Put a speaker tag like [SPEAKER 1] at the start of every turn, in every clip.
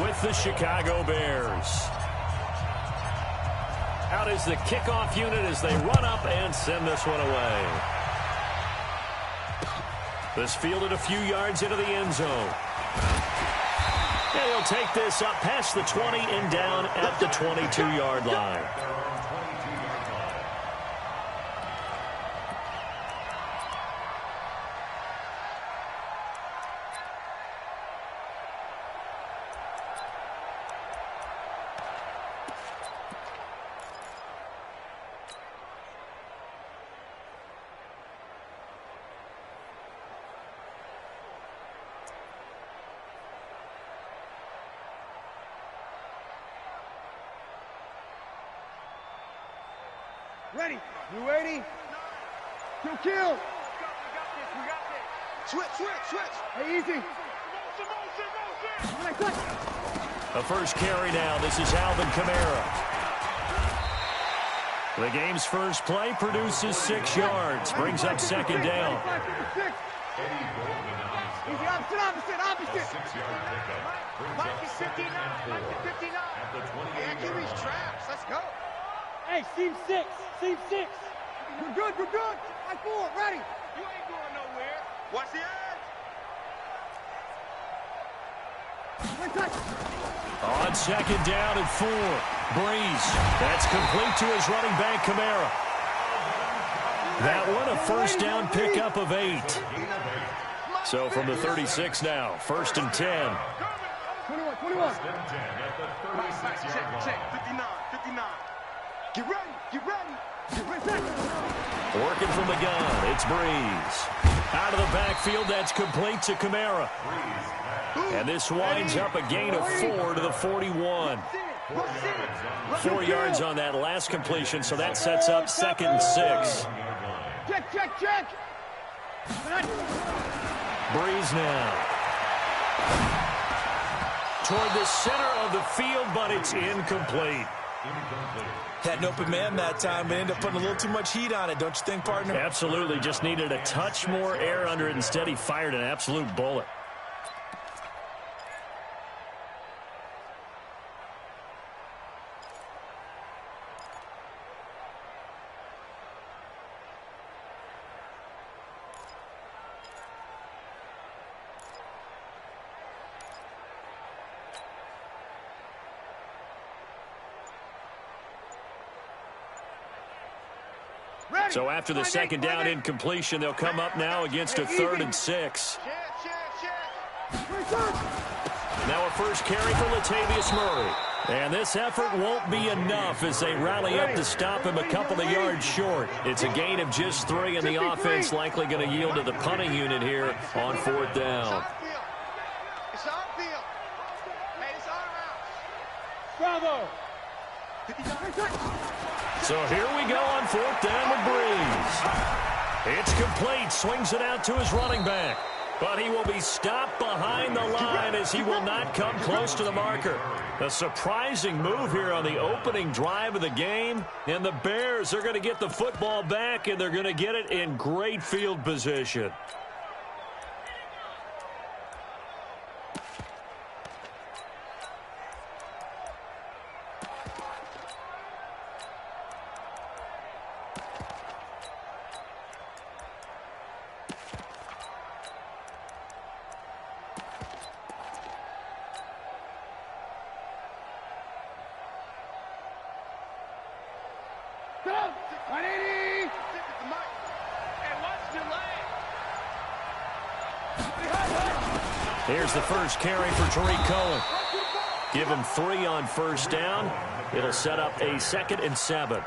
[SPEAKER 1] with the Chicago Bears. Out is the kickoff unit as they run up and send this one away. This fielded a few yards into the end zone. And he'll take this up past the 20 and down at the 22-yard line.
[SPEAKER 2] Ready. You ready? Kill, kill. We got this. Switch. Hey, easy.
[SPEAKER 1] The first carry now. This is Alvin Kamara. The game's first play produces 6 yards. Brings up second down.
[SPEAKER 2] Easy, opposite.
[SPEAKER 3] 6-yard pickup.
[SPEAKER 2] Mike is 59.
[SPEAKER 3] At the 28.
[SPEAKER 2] Hey, I can reach traps. Let's go.
[SPEAKER 4] Hey, seam 6.
[SPEAKER 2] We're good. I forward, ready. You ain't going nowhere. Watch the edge.
[SPEAKER 1] On second down and 4. Breeze. That's complete to his running back, Kamara. That one a first down pickup of 8. So from the 36 now, first and 10.
[SPEAKER 2] 21.
[SPEAKER 3] First and 10 at the 36-yard line.
[SPEAKER 2] Check. 59. Get ready.
[SPEAKER 1] Working from the gun, it's Breeze. Out of the backfield, that's complete to Kamara. And this winds up a gain of 4 to the 41. 4 yards on that last completion, so that sets up second and 6.
[SPEAKER 2] Check.
[SPEAKER 1] Breeze now. Toward the center of the field, but it's incomplete.
[SPEAKER 5] Had an open man that time, but ended up putting a little too much heat on it, don't you think, partner?
[SPEAKER 1] Absolutely. Just needed a touch more air under it. Instead, he fired an absolute bullet. So after the second down incompletion, they'll come up now against a 3rd and 6. Now a first carry for Latavius Murray. And this effort won't be enough as they rally up to stop him a couple of yards short. It's a gain of just 3, and the offense likely going to yield to the punting unit here on 4th down.
[SPEAKER 2] It's our field. Hey, it's our route.
[SPEAKER 4] Bravo.
[SPEAKER 1] So here we go on 4th down with Breeze. It's complete. Swings it out to his running back. But he will be stopped behind the line as he will not come close to the marker. A surprising move here on the opening drive of the game. And the Bears are going to get the football back, and they're going to get it in great field position. Here's the first carry for Tariq Cohen. Give him 3 on first down. It'll set up a 2nd and 7.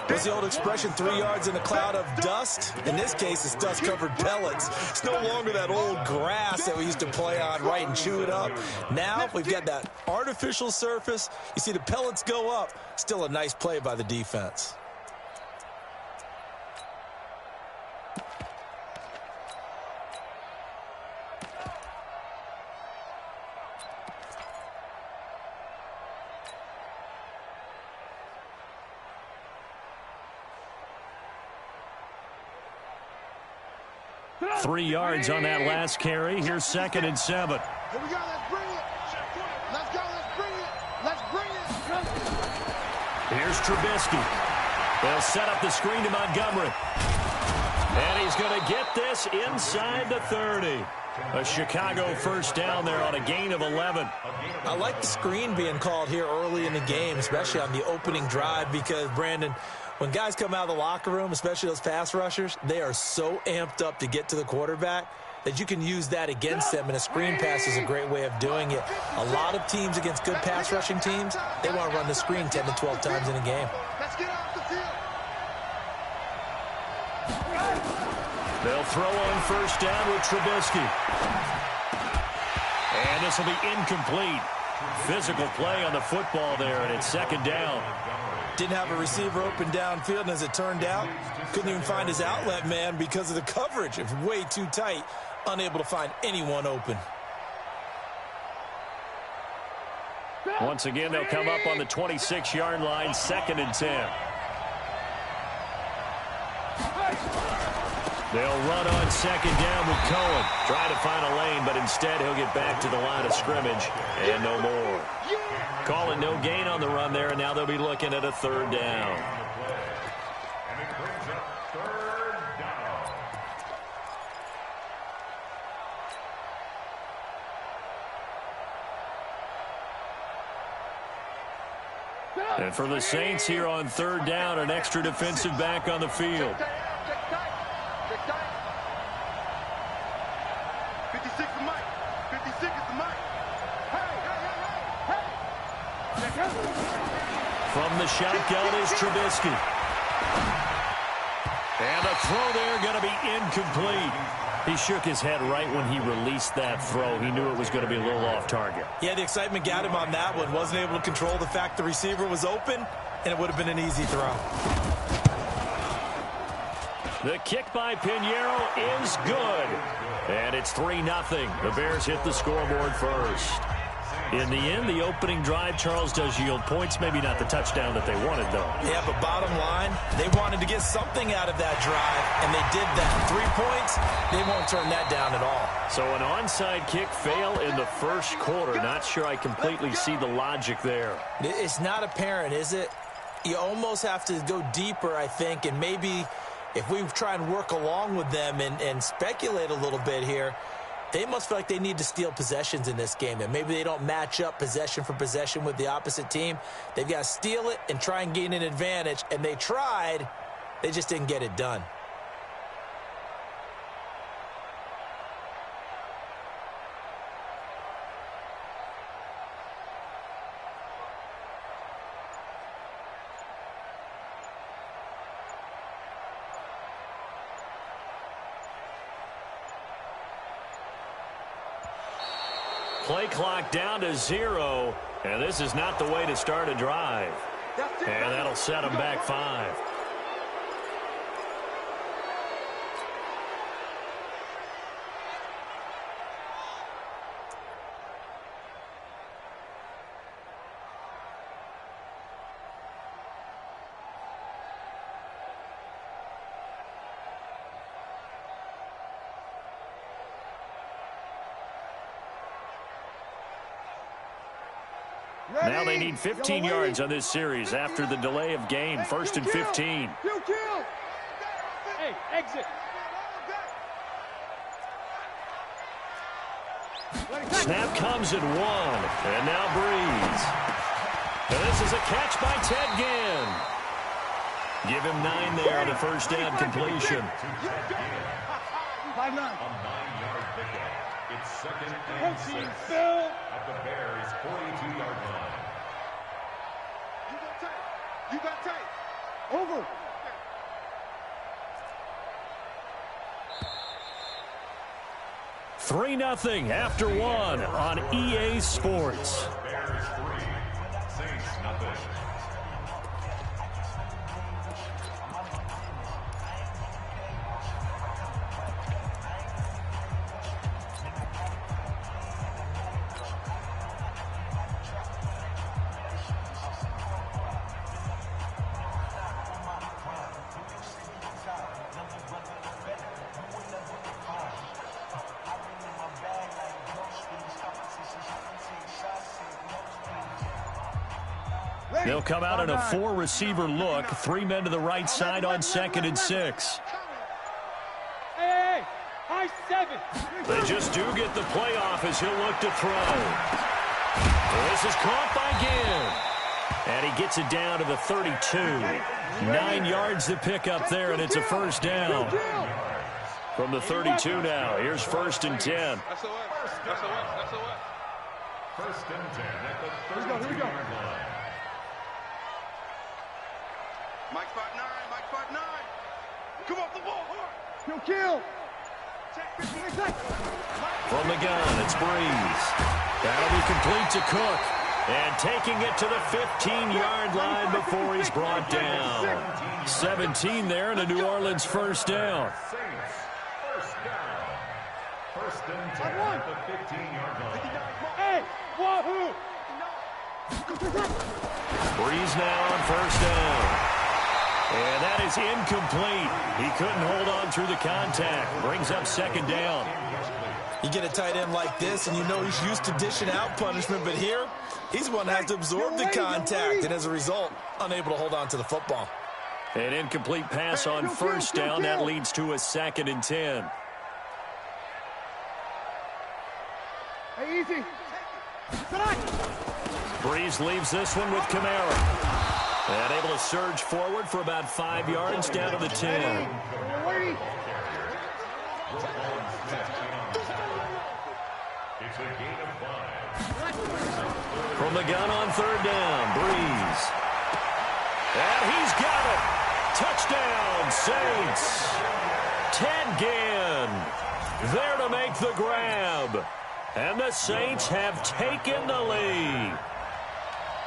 [SPEAKER 5] What's the old expression, 3 yards in a cloud of dust? In this case, it's dust-covered pellets. It's no longer that old grass that we used to play on, right, and chew it up. Now we've got that artificial surface. You see the pellets go up. Still a nice play by the defense.
[SPEAKER 1] Three yards on that last carry. Here's 2nd and 7.
[SPEAKER 2] Here we go. Let's bring it. Let's
[SPEAKER 1] Here's Trubisky. They'll set up the screen to Montgomery. And he's going to get this inside the 30. A Chicago first down there on a gain of 11.
[SPEAKER 5] I like the screen being called here early in the game, especially on the opening drive, because, Brandon, when guys come out of the locker room, especially those pass rushers, they are so amped up to get to the quarterback that you can use that against them, and a screen pass is a great way of doing it. A lot of teams against good pass rushing teams, they want to run the screen 10 to 12 times in a game.
[SPEAKER 2] Let's get off the field.
[SPEAKER 1] They'll throw on first down with Trubisky. And this will be incomplete. Physical play on the football there, and it's second down.
[SPEAKER 5] Didn't have a receiver open downfield, and as it turned out, couldn't even find his outlet man because of the coverage. It was way too tight, unable to find anyone open.
[SPEAKER 1] Once again, they'll come up on the 26-yard line, 2nd and 10. They'll run on second down with Cohen. Try to find a lane, but instead he'll get back to the line of scrimmage and no more. Calling no gain on the run there, and now they'll be looking at a 3rd down.
[SPEAKER 3] And it brings up 3rd down.
[SPEAKER 1] And for the Saints here on 3rd down, an extra defensive back on the field.
[SPEAKER 2] 56 is Mike. 56 is the Mike.
[SPEAKER 1] From the shotgun is Trubisky. And the throw there going to be incomplete. He shook his head right when he released that throw. He knew it was going to be a little off target.
[SPEAKER 5] Yeah, the excitement got him on that one. Wasn't able to control the fact the receiver was open, and it would have been an easy throw.
[SPEAKER 1] The kick by Pinheiro is good. And it's 3-0. The Bears hit the scoreboard first. In the end, the opening drive, Charles, does yield points. Maybe not the touchdown that they wanted, though.
[SPEAKER 5] Yeah, but bottom line, they wanted to get something out of that drive, and they did that. 3 points, they won't turn that down at all.
[SPEAKER 1] So an onside kick fail in the first quarter. Not sure I completely see the logic there.
[SPEAKER 5] It's not apparent, is it? You almost have to go deeper, I think, and maybe if we try and work along with them and speculate a little bit here, they must feel like they need to steal possessions in this game, and maybe they don't match up possession for possession with the opposite team. They've got to steal it and try and gain an advantage, and they tried. They just didn't get it done.
[SPEAKER 1] Play clock down to 0, and this is not the way to start a drive. And that'll set them back 5. Now they need 15 yards on this series after the delay of game. 1st and 15.
[SPEAKER 4] Hey, exit.
[SPEAKER 1] Snap comes at 1. And now Breeze. And this is a catch by Ted Ginn. Give him 9 there on the first down completion.
[SPEAKER 3] A 9-yard pickup. It's 2nd and 6 at the Bears' 42-yard line.
[SPEAKER 2] You got tight. Over.
[SPEAKER 1] Three 3-0 after 1 on EA Sports.
[SPEAKER 3] Bears 3, Saints nothing.
[SPEAKER 1] They'll come out in a 4-receiver look. 3 men to the right side on 2nd and 6.
[SPEAKER 4] Hey, high 7.
[SPEAKER 1] They just do get the playoff as he'll look to throw. This is caught by Ginn. And he gets it down to the 32. 9 yards to pick up there, and it's a first down. From the 32 now, here's 1st and 10.
[SPEAKER 3] First and 10 at the 32-yard line.
[SPEAKER 2] Mike 5'9", Mike 5'9". Come off the ball, hard. Kill.
[SPEAKER 1] From the gun, it's Breeze. That'll be complete to Cook. And taking it to the 15-yard line before he's brought down. 17 there and a New Orleans first down.
[SPEAKER 3] First down. First and 10 at the 15-yard line.
[SPEAKER 4] Hey, wahoo!
[SPEAKER 1] Breeze now on first down. And that is incomplete. He couldn't hold on through the contact. Brings up 2nd down.
[SPEAKER 5] You get a tight end like this, and you know he's used to dishing out punishment, but here, he's one that has to absorb the contact, and as a result, unable to hold on to the football.
[SPEAKER 1] An incomplete pass on first down. That leads to a 2nd and 10.
[SPEAKER 2] Hey, easy.
[SPEAKER 1] Breeze leaves this one with Kamara. And able to surge forward for about 5 yards down to the 10.
[SPEAKER 3] It's a gain of 5.
[SPEAKER 1] From the gun on 3rd down, Breeze. And he's got it. Touchdown, Saints. Ted Ginn there to make the grab. And the Saints have taken the lead.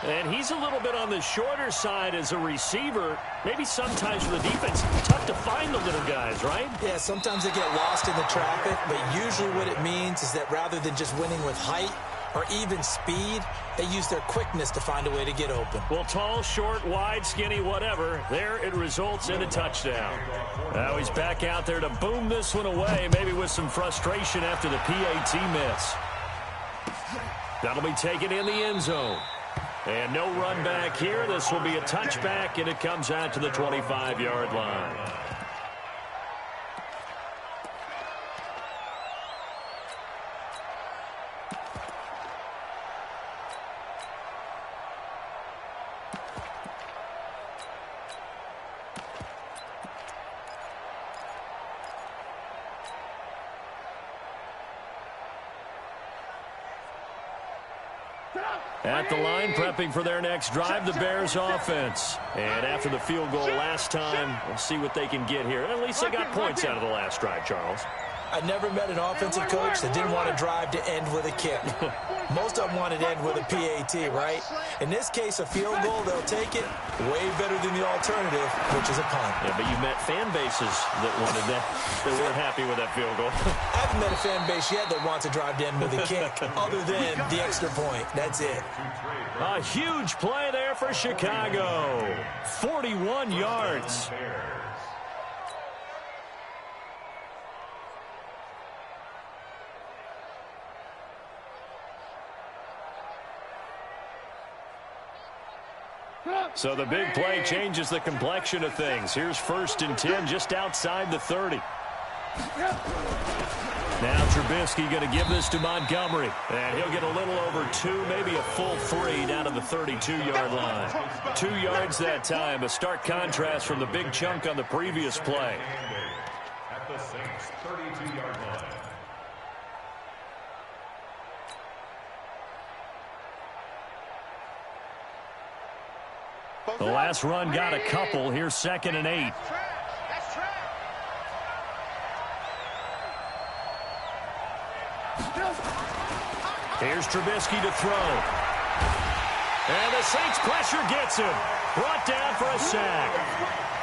[SPEAKER 1] And he's a little bit on the shorter side as a receiver. Maybe sometimes for the defense, tough to find the little guys, right?
[SPEAKER 5] Yeah, sometimes they get lost in the traffic, but usually what it means is that rather than just winning with height or even speed, they use their quickness to find a way to get open.
[SPEAKER 1] Well, tall, short, wide, skinny, whatever, there it results in a touchdown. Now he's back out there to boom this one away, maybe with some frustration after the PAT miss. That'll be taken in the end zone. And no run back here. This will be a touchback, and it comes out to the 25-yard line. At the line, prepping for their next drive, the Bears offense. And after the field goal last time, we'll see what they can get here. At least they got points out of the last drive, Charles.
[SPEAKER 5] I never met an offensive coach that didn't want to drive to end with a kick. Most of them wanted to end with a PAT, right? In this case, a field goal, they'll take it. Way better than the alternative, which is a punt.
[SPEAKER 1] Yeah, but you met fan bases that wanted that, that weren't happy with that field goal.
[SPEAKER 5] I haven't met a fan base yet that wants to drive to end with a kick, other than the extra point. That's it.
[SPEAKER 1] A huge play there for Chicago. 41 yards. So the big play changes the complexion of things. Here's 1st and 10 just outside the 30. Now Trubisky going to give this to Montgomery. And he'll get a little over 2, maybe a full 3 down to the 32-yard line. 2 yards that time. A stark contrast from the big chunk on the previous play.
[SPEAKER 3] At the Saints' 32-yard line.
[SPEAKER 1] The last run got a couple. Here's 2nd and 8. Here's Trubisky to throw. And the Saints pressure gets him. Brought down for a sack.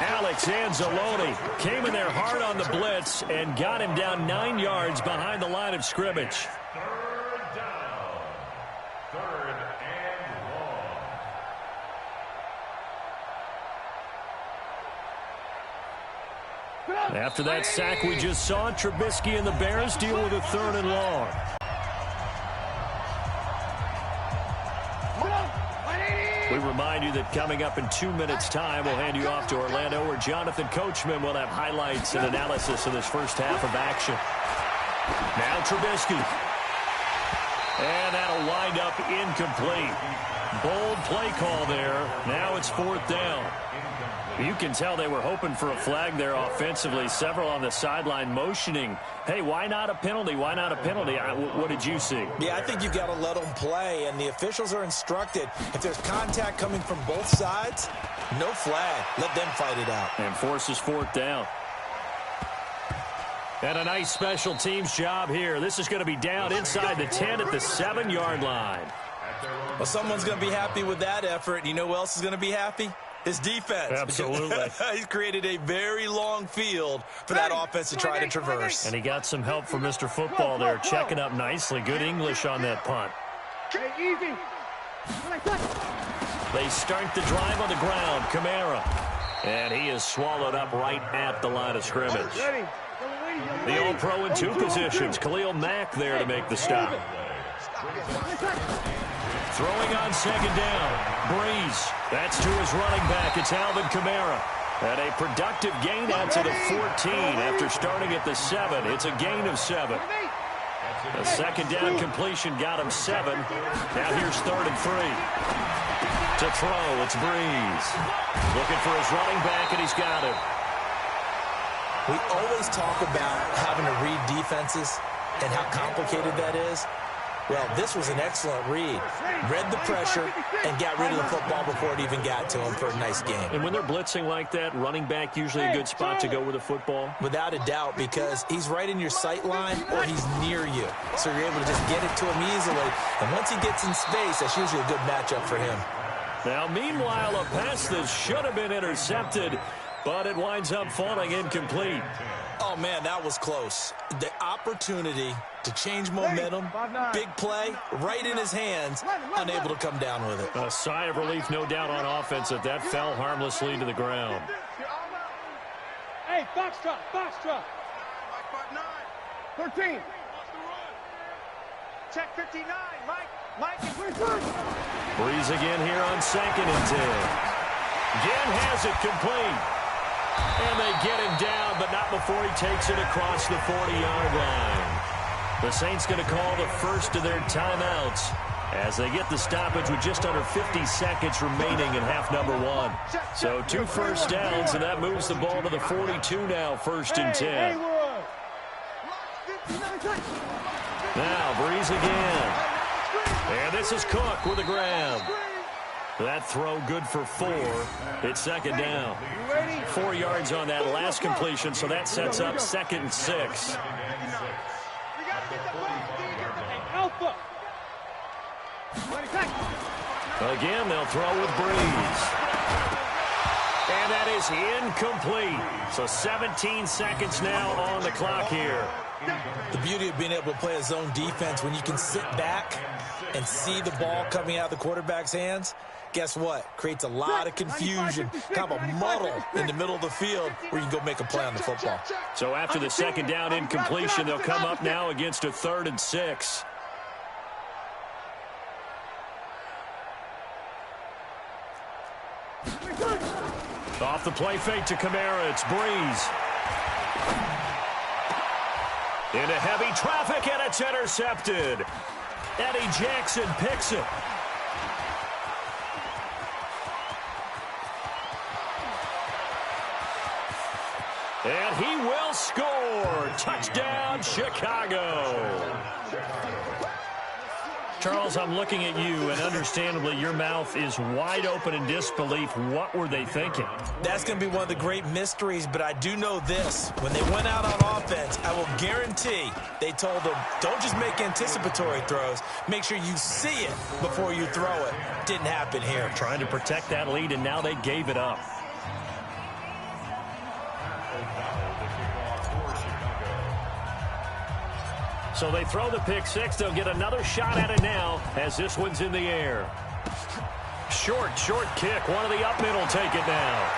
[SPEAKER 1] Alex Anzalone came in there hard on the blitz and got him down 9 yards behind the line of scrimmage.
[SPEAKER 3] Third down. 3rd and long.
[SPEAKER 1] After that sack we just saw, Trubisky and the Bears deal with a 3rd and long. We remind you that coming up in 2 minutes' time, we'll hand you off to Orlando, where Jonathan Coachman will have highlights and analysis of this first half of action. Now Trubisky. And that'll wind up incomplete. Bold play call there. Now it's 4th down. You can tell they were hoping for a flag there offensively. Several on the sideline motioning, hey, why not a penalty? Why not a penalty? What did you see?
[SPEAKER 5] Yeah, I think you've got to let them play, and the officials are instructed, if there's contact coming from both sides, no flag. Let them fight it out.
[SPEAKER 1] And forces 4th down. And a nice special teams job here. This is going to be down inside the 10 at the 7-yard line.
[SPEAKER 5] Well, someone's going to be happy with that effort. And you know who else is going to be happy? His defense.
[SPEAKER 1] Absolutely.
[SPEAKER 5] He's created a very long field for that offense to try to traverse.
[SPEAKER 1] And he got some help from Mr. Football there, checking up nicely. Good English on that punt.
[SPEAKER 2] Easy.
[SPEAKER 1] They start the drive on the ground. Kamara. And he is swallowed up right at the line of scrimmage. The All-Pro in 2 positions. Khalil Mack there to make the stop. Throwing on 2nd down. Breeze. That's to his running back. It's Alvin Kamara. And a productive gain out to the 14 after starting at the 7. It's a gain of 7. A 2nd down completion got him 7. Now here's 3rd and 3. To throw, it's Breeze. Looking for his running back, and he's got him.
[SPEAKER 5] We always talk about having to read defenses and how complicated that is. Well, this was an excellent read. Read the pressure and got rid of the football before it even got to him for a nice game.
[SPEAKER 1] And when they're blitzing like that, running back usually a good spot to go with the football?
[SPEAKER 5] Without a doubt, because he's right in your sight line or he's near you. So you're able to just get it to him easily. And once he gets in space, that's usually a good matchup for him.
[SPEAKER 1] Now, meanwhile, a pass that should have been intercepted, but it winds up falling incomplete.
[SPEAKER 5] Oh, man, that was close. The opportunity to change momentum, big play, right in his hands, unable to come down with it.
[SPEAKER 1] A sigh of relief, no doubt, on offense that fell harmlessly to the ground.
[SPEAKER 4] Hey, foxtrot, foxtrot.
[SPEAKER 2] 13.
[SPEAKER 6] Check 59, Mike.
[SPEAKER 1] Breeze again here on 2nd and 10. Again has it complete. And they get him down, but not before he takes it across the 40-yard line. The Saints going to call the first of their timeouts as they get the stoppage with just under 50 seconds remaining in half number 1. So 2 first downs, and that moves the ball to the 42 now, 1st and 10. Now Breeze again. And this is Cook with a grab. That throw good for 4. It's 2nd down. 4 yards on that last completion, so that sets up 2nd and 6.
[SPEAKER 4] Alpha.
[SPEAKER 1] Again, they'll throw with Breeze. And that is incomplete. So 17 seconds now on the clock here.
[SPEAKER 5] The beauty of being able to play a zone defense, when you can sit back and see the ball coming out of the quarterback's hands, guess what? Creates a lot of confusion, kind of a muddle in the middle of the field where you can go make a play on the football.
[SPEAKER 1] So after the 2nd down incompletion, they'll come up now against a 3rd and 6. Off the play fake to Kamara, it's Breeze. Into heavy traffic, and it's intercepted. Eddie Jackson picks it. And he will score. Touchdown, Chicago. Charles, I'm looking at you, and understandably, your mouth is wide open in disbelief. What were they thinking?
[SPEAKER 5] That's going to be one of the great mysteries, but I do know this. When they went out on offense, I will guarantee they told them, don't just make anticipatory throws. Make sure you see it before you throw it. Didn't happen here.
[SPEAKER 1] Trying to protect that lead, and now they gave it up. So they throw the pick 6. They'll get another shot at it now as this one's in the air. Short kick. One of the up middle take it now.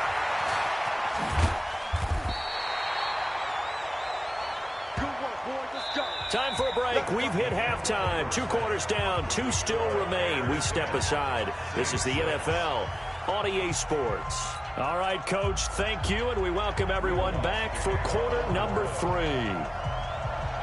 [SPEAKER 6] Good work, boys. Let's go.
[SPEAKER 1] Time for a break. We've hit halftime. 2 quarters down. 2 still remain. We step aside. This is the NFL on EA Sports. All right, Coach, thank you, and we welcome everyone back for quarter number 3.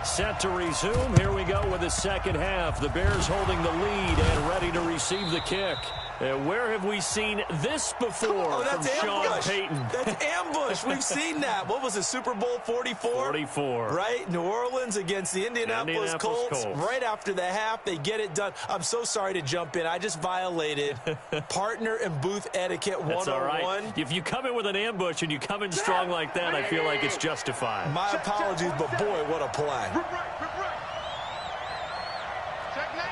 [SPEAKER 1] Set to resume. Here we go with the second half. The Bears holding the lead and ready to receive the kick. Where have we seen this before from Sean Payton?
[SPEAKER 5] That's ambush. We've seen that. What was it, Super Bowl 44?
[SPEAKER 1] 44.
[SPEAKER 5] Right? New Orleans against the Indianapolis Colts. Right after the half, they get it done. I'm so sorry to jump in. I just violated partner and booth etiquette 101.
[SPEAKER 1] That's all right. If you come in with an ambush and you come in strong like that, I feel like it's justified.
[SPEAKER 5] My apologies, but boy, what a play.
[SPEAKER 2] Check 99.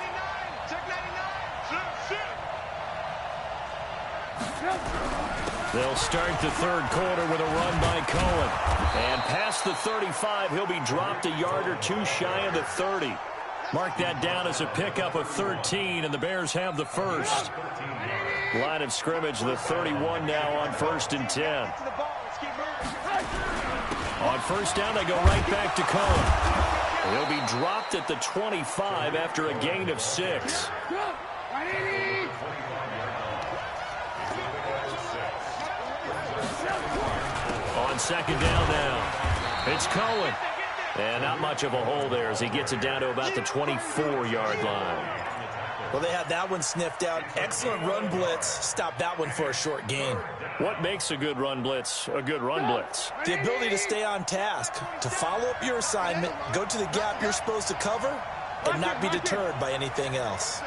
[SPEAKER 2] Check 99. Sit.
[SPEAKER 1] They'll start the third quarter with a run by Cohen. And past the 35, he'll be dropped a yard or 2 shy of the 30. Mark that down as a pickup of 13, and the Bears have the first. Line of scrimmage, the 31 now on 1st and 10. On first down, they go right back to Cohen. He'll be dropped at the 25 after a gain of 6. On second down now, it's Cohen. And not much of a hole there as he gets it down to about the 24-yard line.
[SPEAKER 5] Well, they had that one sniffed out. Excellent run blitz. Stop that one for a short gain.
[SPEAKER 1] What makes a good run blitz a good run blitz?
[SPEAKER 5] The ability to stay on task, to follow up your assignment, go to the gap you're supposed to cover, and not be deterred by anything else.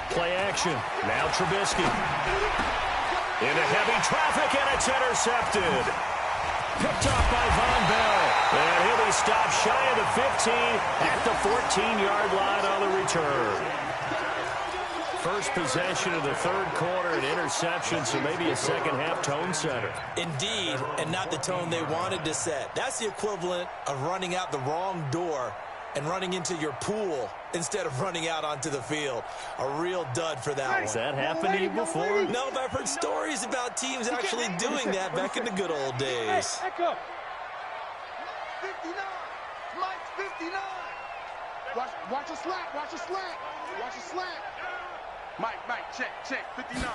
[SPEAKER 1] Play action. Now Trubisky. Into heavy traffic, and it's intercepted. Picked off by Von Bell. And he'll be stopped shy of the 15 at the 14-yard line on the return. First possession of the third quarter, an interception, so maybe a second-half tone setter.
[SPEAKER 5] Indeed, and not the tone they wanted to set. That's the equivalent of running out the wrong door and running into your pool instead of running out onto the field. A real dud for that one.
[SPEAKER 1] Has that happened to you before?
[SPEAKER 5] No, but I've heard stories about teams actually doing that back in the good old days.
[SPEAKER 2] Hey, echo. 59. Mike's 59. Watch a slant. Watch a slant. Watch a slant. Mike, check. 59.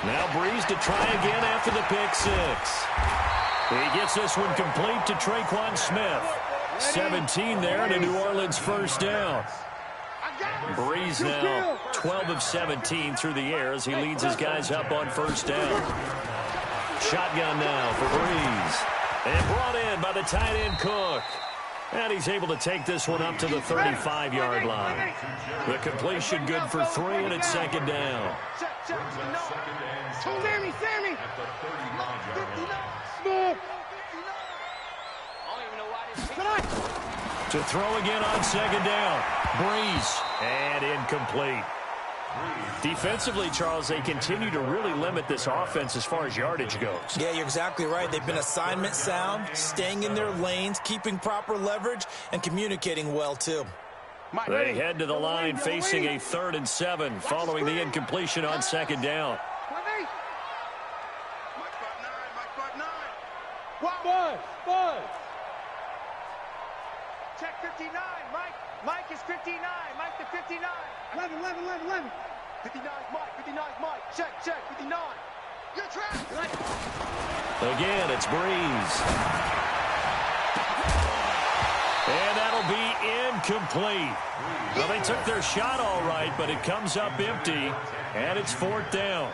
[SPEAKER 1] Now Breeze to try again after the pick 6. He gets this one complete to Traquan Smith. 17 there and a New Orleans first down. Breeze now 12 of 17 through the air as he leads his guys up on first down. Shotgun now for Breeze. And brought in by the tight end Cook. And he's able to take this one up to the 35-yard line. The completion good for 3, and it's second down.
[SPEAKER 2] Sammy.
[SPEAKER 1] To throw again on second down. Breeze. And incomplete. Defensively, Charles, they continue to really limit this offense as far as yardage goes.
[SPEAKER 5] Yeah, you're exactly right. They've been assignment sound, staying in their lanes, keeping proper leverage, and communicating well, too.
[SPEAKER 1] They head to the line facing a 3rd and 7 following the incompletion on second down.
[SPEAKER 4] Five.
[SPEAKER 6] Check 59. Mike is 59. Mike to 59.
[SPEAKER 2] 11.
[SPEAKER 6] 59 is Mike. 59 is Mike. Check. 59.
[SPEAKER 2] Good track.
[SPEAKER 1] Again, it's Breeze. And that'll be incomplete. Well, they took their shot all right, but it comes up empty, and it's 4th down.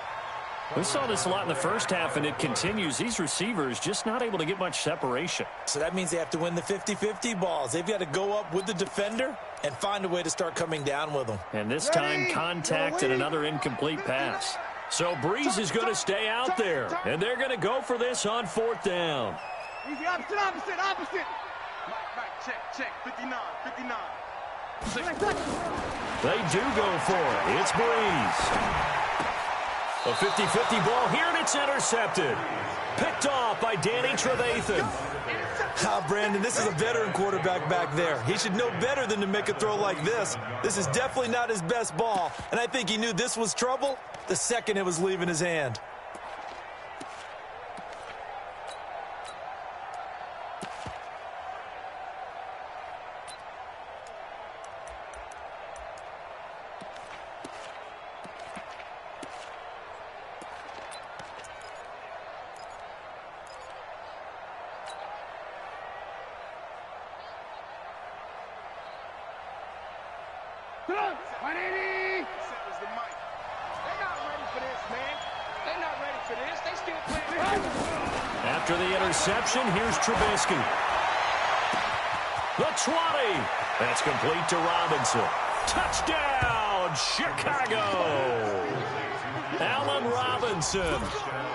[SPEAKER 1] We saw this a lot in the first half, and it continues. These receivers just not able to get much separation.
[SPEAKER 5] So that means they have to win the 50-50 balls. They've got to go up with the defender and find a way to start coming down with them.
[SPEAKER 1] And this time, contact and another incomplete pass. So Breeze is going to stay out there, and they're going to go for this on 4th down.
[SPEAKER 2] Easy, opposite.
[SPEAKER 6] Mike, check. 59.
[SPEAKER 1] They do go for it. It's Breeze. A 50-50 ball here, and it's intercepted. Picked off by Danny Trevathan.
[SPEAKER 5] Brandon, this is a veteran quarterback back there. He should know better than to make a throw like this. This is definitely not his best ball, and I think he knew this was trouble the second it was leaving his hand.
[SPEAKER 2] 180. Was the mic. They're not ready for this, man. They're not ready for this. They still playing.
[SPEAKER 1] After the interception, here's Trubisky. The 20. That's complete to Robinson. Touchdown, Chicago. Allen Robinson,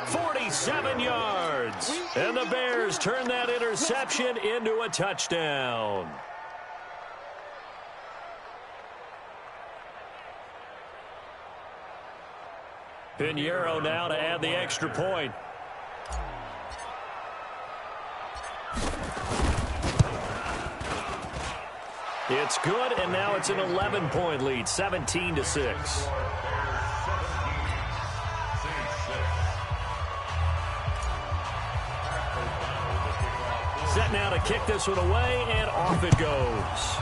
[SPEAKER 1] 47 yards. And the Bears turn that interception into a touchdown. Pinheiro now to add the extra point. It's good, and now it's an 11-point lead, 17-6. Set now to kick this one away, and off it goes.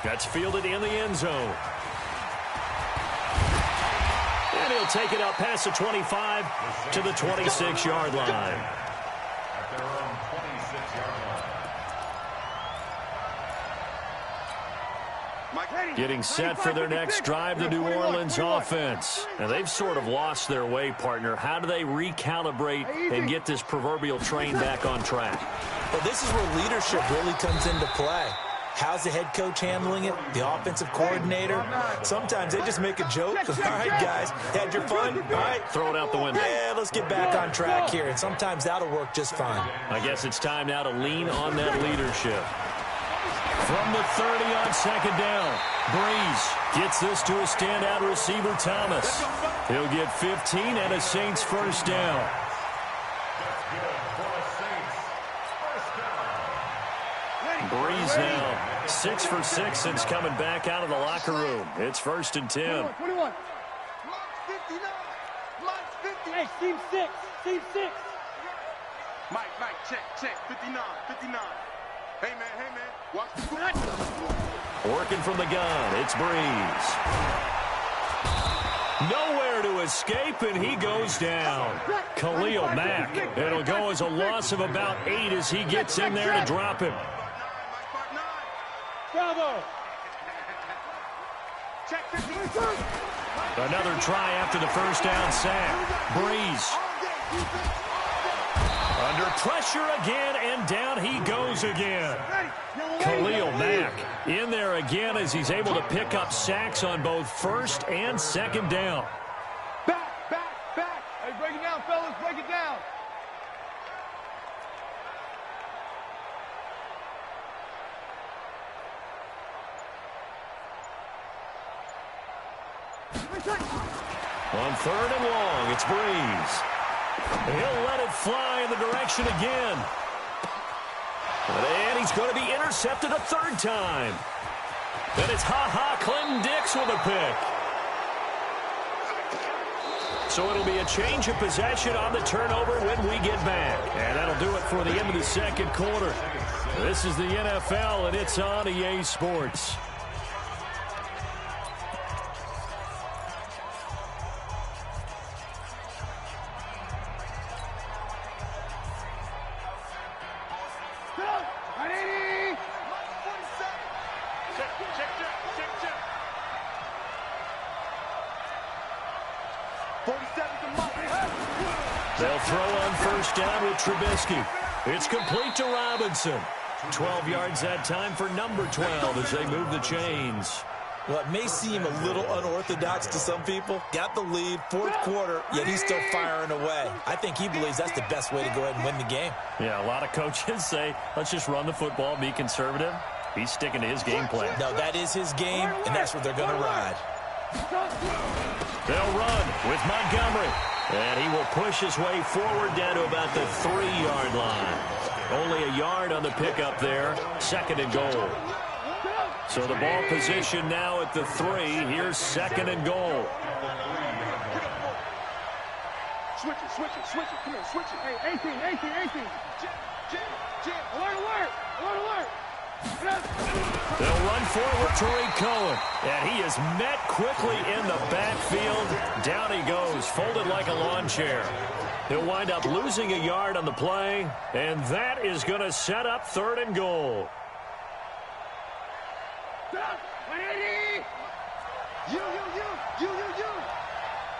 [SPEAKER 1] That's fielded in the end zone. And he'll take it up past the 25 to the 26-yard line.
[SPEAKER 3] At their own 26-yard line.
[SPEAKER 1] Getting set for their next drive, the New Orleans offense. And they've sort of lost their way, partner. How do they recalibrate and get this proverbial train back on track?
[SPEAKER 5] Well, this is where leadership really comes into play. How's the head coach handling it? The offensive coordinator? Sometimes they just make a joke. All right, guys, had your fun? All right.
[SPEAKER 1] Throw it out the window.
[SPEAKER 5] Yeah, let's get back on track here. And sometimes that'll work just fine.
[SPEAKER 1] I guess it's time now to lean on that leadership. From the 30 on second down, Breeze gets this to a standout receiver, Thomas. He'll get 15 and a Saints first down. Breeze now 6 for 6 since coming back out of the locker room. It's 1st and 10.
[SPEAKER 2] 21. Mike 59. Mike 50.
[SPEAKER 4] Hey, team 6. Team 6.
[SPEAKER 2] Mike, check. 59. Hey, man. Watch the front.
[SPEAKER 1] Working from the gun, it's Breeze. Nowhere to escape, and he goes down. Khalil Mack. It'll go as a loss of about 8 as he gets in there to drop him.
[SPEAKER 4] Bravo.
[SPEAKER 2] Check 50.
[SPEAKER 1] Another try after the first down sack. Breeze under pressure again, and down he goes again. Khalil Mack in there again as he's able to pick up sacks on both first and second down.
[SPEAKER 2] Back. Hey, break it down, fellas. Break it down.
[SPEAKER 1] On 3rd and long, it's Breeze. He'll let it fly in the direction again. And he's going to be intercepted a 3rd time. Then it's Clinton Dix with a pick. So it'll be a change of possession on the turnover when we get back. And that'll do it for the end of the 2nd quarter. This is the NFL, and it's on EA Sports. They'll throw on first down with Trubisky. It's complete to Robinson. 12 yards that time for number 12 as they move the chains.
[SPEAKER 5] Well, it may seem a little unorthodox to some people. Got the lead, 4th quarter, yet he's still firing away. I think he believes that's the best way to go ahead and win the game.
[SPEAKER 1] Yeah, a lot of coaches say, let's just run the football, be conservative. He's sticking to his game plan.
[SPEAKER 5] No, that is his game, and that's what they're going to ride.
[SPEAKER 1] They'll run with Montgomery. And he will push his way forward down to about the 3-yard line. Only a yard on the pickup there. 2nd and goal. So the ball position now at the 3. Here's 2nd and goal.
[SPEAKER 2] Switch it. Come on, switch it. Hey, 18. Jim. Alert.
[SPEAKER 1] They'll run forward Tariq Cohen. And he is met quickly in the backfield. Down he goes, folded like a lawn chair. He'll wind up losing a yard on the play. And that is going to set up 3rd and goal.
[SPEAKER 2] You.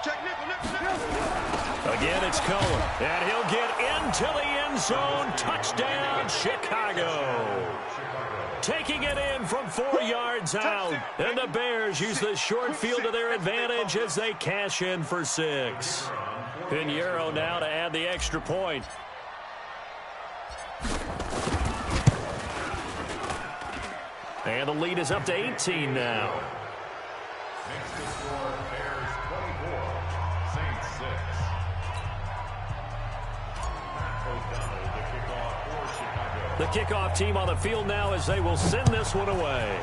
[SPEAKER 2] Check nickel.
[SPEAKER 1] Again, it's Cohen, and he'll get into the end zone. Touchdown, Chicago. Taking it in from 4 yards out. And the Bears use the short field to their advantage as they cash in for 6. Pinheiro now to add the extra point. And the lead is up to 18 now.
[SPEAKER 3] Next to score, Bears 24, Saints 6. Matt O'Donnell, the kickoff for Chicago.
[SPEAKER 1] The kickoff team on the field now as they will send this one away.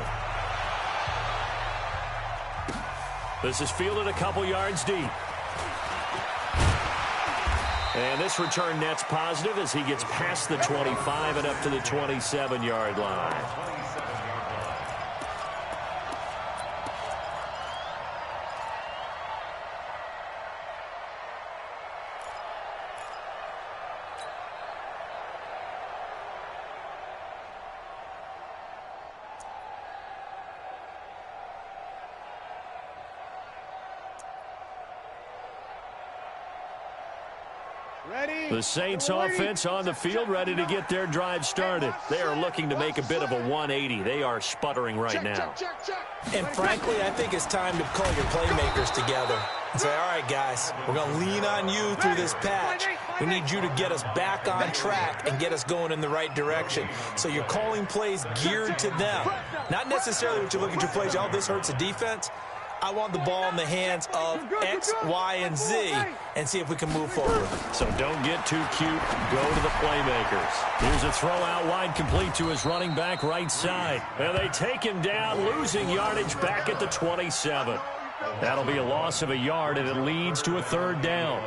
[SPEAKER 1] This is fielded a couple yards deep. And this return net's positive as he gets past the 25 and up to the 27-yard line. The Saints offense on the field ready to get their drive started. They are looking to make a bit of a 180. They are sputtering right now.
[SPEAKER 5] And frankly, I think it's time to call your playmakers together and say, all right, guys, we're going to lean on you through this patch. We need you to get us back on track and get us going in the right direction. So you're calling plays geared to them. Not necessarily what you look at your plays, oh, this hurts the defense. I want the ball in the hands of X, Y, and Z and see if we can move forward.
[SPEAKER 1] So don't get too cute. Go to the playmakers. Here's a throw out wide complete to his running back right side. And they take him down, losing yardage back at the 27. That'll be a loss of a yard, and it leads to a 3rd down.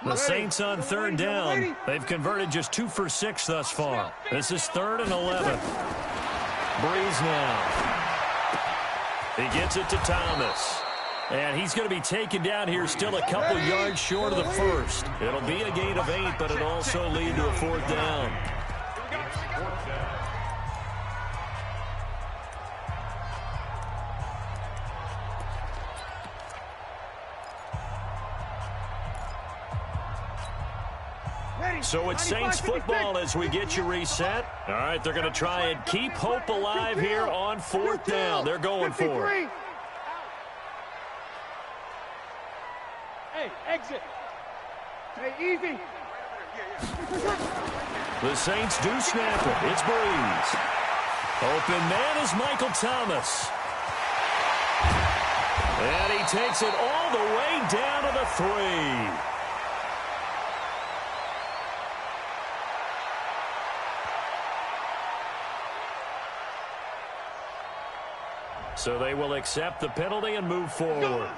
[SPEAKER 1] The Saints on 3rd down. They've converted just 2 for 6 thus far. This is 3rd and 11. Breeze now. He gets it to Thomas. And he's going to be taken down here still a couple yards short of the first. It'll be a gain of 8, but it'll also lead to a 4th down. So it's Saints football as we get you reset. All right, they're going to try and keep hope alive here on 4th down. They're going for it.
[SPEAKER 4] Hey, exit. Hey, easy.
[SPEAKER 1] The Saints do snap it. It's Breeze. Open man is Michael Thomas. And he takes it all the way down to the 3. So they will accept the penalty and move forward.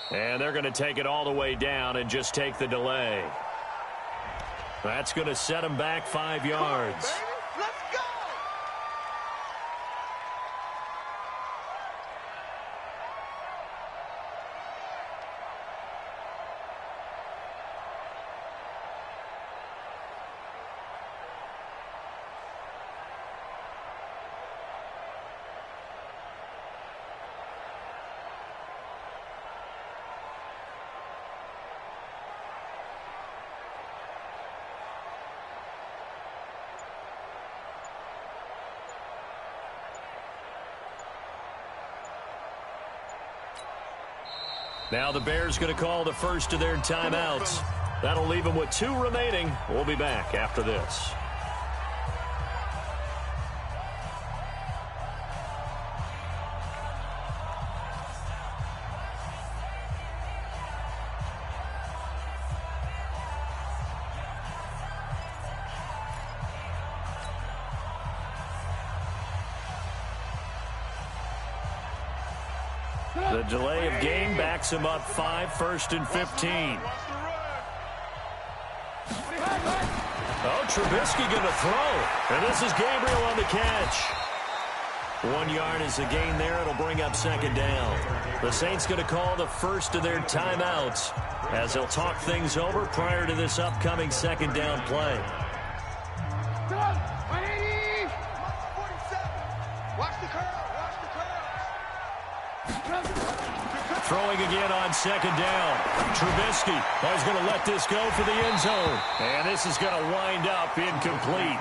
[SPEAKER 1] And they're going to take it all the way down and just take the delay. That's going to set them back 5 yards.
[SPEAKER 2] Let's go!
[SPEAKER 1] Now the Bears going to call the first of their timeouts. That'll leave them with 2 remaining. We'll be back after this. The delay of game backs him up 5, 1st and 15. Oh, Trubisky going to throw. And this is Gabriel on the catch. 1 yard is a gain there. It'll bring up 2nd down. The Saints going to call the first of their timeouts as they'll talk things over prior to this upcoming 2nd down play. Throwing again on 2nd down. Trubisky is going to let this go for the end zone. And this is going to wind up incomplete.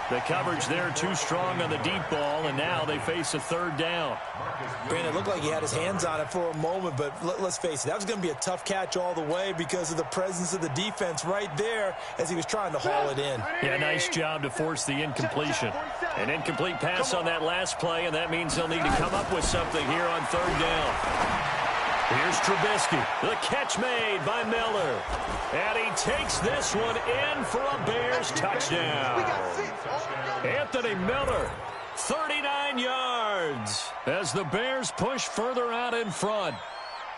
[SPEAKER 1] The coverage there too strong on the deep ball, and now they face a 3rd down.
[SPEAKER 5] Brandon, it looked like he had his hands on it for a moment, but let's face it, that was going to be a tough catch all the way because of the presence of the defense right there as he was trying to haul it in.
[SPEAKER 1] Yeah, nice job to force the incompletion. An incomplete pass on that last play, and that means they'll need to come up with something here on 3rd down. Here's Trubisky. The catch made by Miller. And he takes this one in for a Bears touchdown. Anthony Miller, 39 yards as the Bears push further out in front.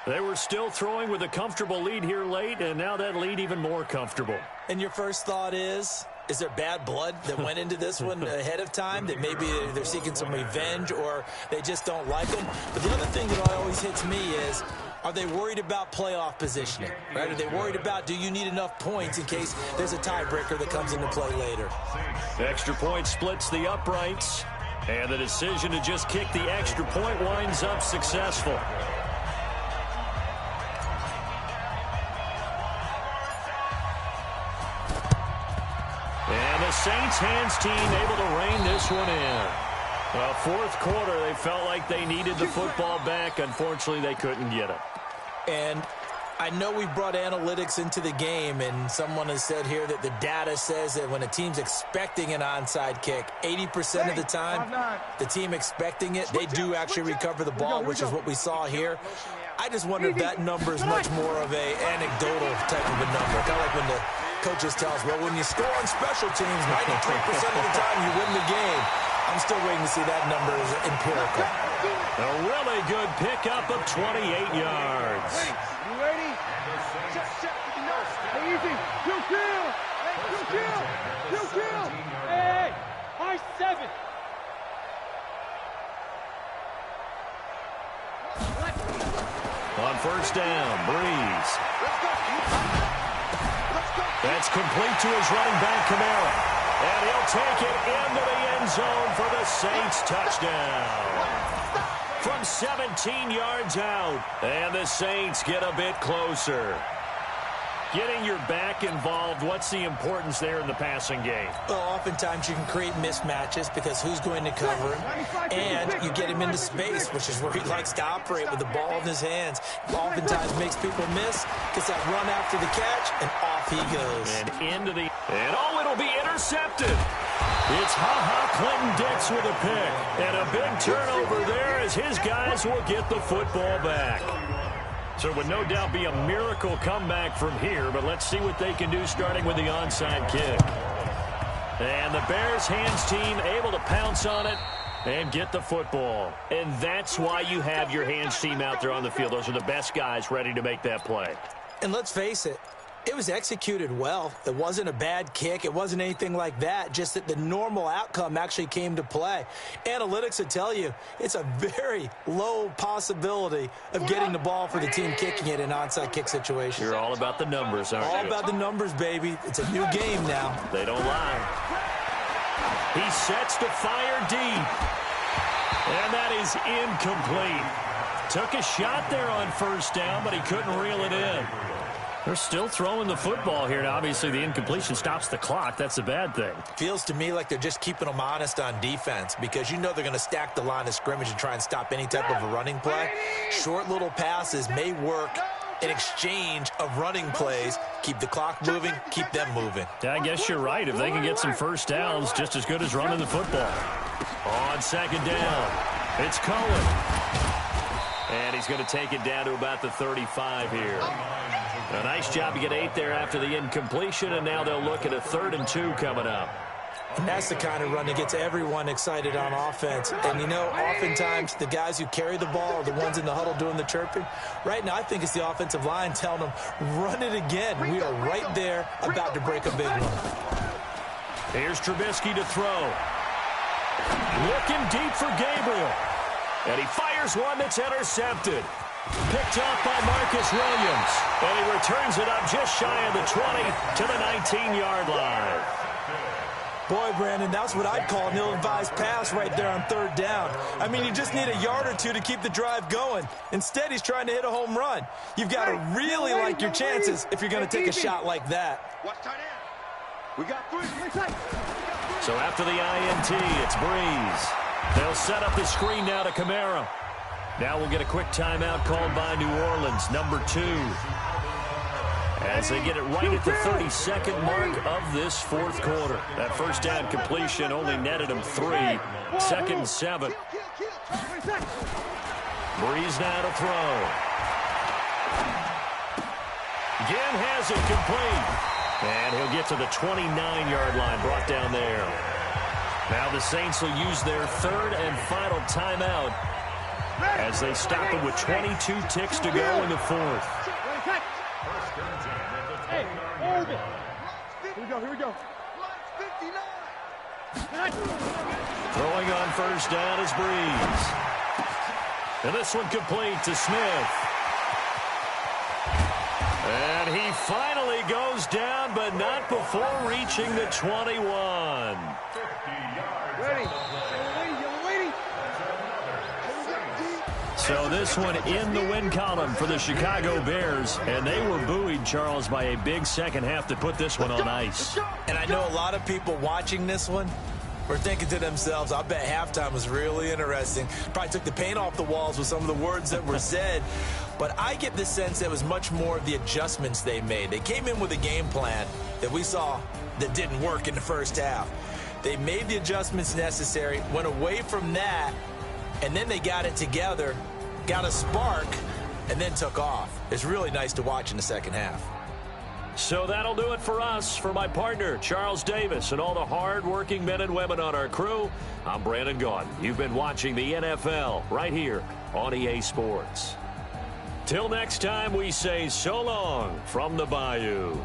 [SPEAKER 1] They were still throwing with a comfortable lead here late, and now that lead even more comfortable.
[SPEAKER 5] And your first thought is there bad blood that went into this one ahead of time, that maybe they're seeking some revenge or they just don't like him? But the other thing that always hits me is, are they worried about playoff positioning? Right? Are they worried about, do you need enough points in case there's a tiebreaker that comes into play later?
[SPEAKER 1] The extra point splits the uprights, and the decision to just kick the extra point winds up successful. And the Saints hands team able to rein this one in. Well, 4th quarter, they felt like they needed the football back. Unfortunately, they couldn't get it.
[SPEAKER 5] And I know we brought analytics into the game, and someone has said here that the data says that when a team's expecting an onside kick, 80% of the time, the team expecting it, they do actually recover the ball, which is what we saw here. I just wonder if that number is much more of a anecdotal type of a number. Kind of like when the coaches tell us, well, when you score on special teams, 93% of the time you win the game. I'm still waiting to see that number is empirical.
[SPEAKER 1] A really good pickup of 28 yards.
[SPEAKER 4] You ready? Check. Hey, easy. Two kill. Hey, high 7.
[SPEAKER 1] On 1st down, Breeze. That's complete to his running back, Kamara. And he'll take it into the end zone for the Saints touchdown. From 17 yards out. And the Saints get a bit closer. Getting your back involved, what's the importance there in the passing game?
[SPEAKER 5] Well, oftentimes you can create mismatches because who's going to cover him, and you get him into space, which is where he likes to operate with the ball in his hands. Oftentimes makes people miss, gets that run after the catch, and off he goes.
[SPEAKER 1] And it'll be intercepted. It's Clinton Dix with a pick, and a big turnover there as his guys will get the football back. So it would no doubt be a miracle comeback from here, but let's see what they can do starting with the onside kick. And the Bears hands team able to pounce on it and get the football. And that's why you have your hands team out there on the field. Those are the best guys ready to make that play.
[SPEAKER 5] And let's face it, it was executed well. It wasn't a bad kick. It wasn't anything like that. Just that the normal outcome actually came to play. Analytics would tell you it's a very low possibility of getting the ball for the team kicking it in an onside kick situation.
[SPEAKER 1] You're all about the numbers, aren't you?
[SPEAKER 5] All about the numbers, baby. It's a new game now.
[SPEAKER 1] They don't lie. He sets to fire deep. And that is incomplete. Took a shot there on 1st down, but he couldn't reel it in. They're still throwing the football here. Now, obviously, the incompletion stops the clock. That's a bad thing.
[SPEAKER 5] Feels to me like they're just keeping them honest on defense because you know they're going to stack the line of scrimmage and try and stop any type of a running play. Short little passes may work in exchange of running plays. Keep the clock moving, keep them moving.
[SPEAKER 1] Yeah, I guess you're right. If they can get some first downs, just as good as running the football. On second down, it's Cohen. And he's going to take it down to about the 35 here. A nice job to get 8 there after the incompletion, and now they'll look at a 3rd and 2 coming up.
[SPEAKER 5] And that's the kind of run that gets everyone excited on offense. And, you know, oftentimes the guys who carry the ball are the ones in the huddle doing the chirping. Right now, I think it's the offensive line telling them, run it again. We are right there about to break a big one.
[SPEAKER 1] Here's Trubisky to throw. Looking deep for Gabriel. And he fires one that's intercepted. Picked off by Marcus Williams. And he returns it up just shy of the 20 to the 19-yard line.
[SPEAKER 5] Boy, Brandon, that's what I'd call an ill-advised pass right there on 3rd down. I mean, you just need a yard or two to keep the drive going. Instead, he's trying to hit a home run. You've got to really like your chances if you're going to take a shot like that.
[SPEAKER 6] Watch tight end. We got 3.
[SPEAKER 1] So after the INT, it's Breeze. They'll set up the screen now to Kamara. Now we'll get a quick timeout called by New Orleans, number 2. As they get it right at the 32nd mark of this 4th quarter. That first down completion only netted him 3. 2nd and 7. Breeze now to throw. Again has it complete. And he'll get to the 29-yard line, brought down there. Now the Saints will use their 3rd and final timeout as they stop it with 22 ticks to go in the 4th.
[SPEAKER 4] Hey, hold it. Here we go.
[SPEAKER 1] Throwing on first down is Breeze. And this one complete to Smith. And he finally goes down, but not before reaching the 21. So this one in the win column for the Chicago Bears, and they were buoyed, Charles, by a big second half to put this one on ice.
[SPEAKER 5] And I know a lot of people watching this one were thinking to themselves, I bet halftime was really interesting. Probably took the paint off the walls with some of the words that were said. But I get the sense that it was much more of the adjustments they made. They came in with a game plan that we saw that didn't work in the first half. They made the adjustments necessary, went away from that, and then they got it together, got a spark, and then took off. It's really nice to watch in the second half.
[SPEAKER 1] So that'll do it for us. For my partner, Charles Davis, and all the hard-working men and women on our crew, I'm Brandon Gaudin. You've been watching the NFL right here on EA Sports. Till next time, we say so long from the Bayou.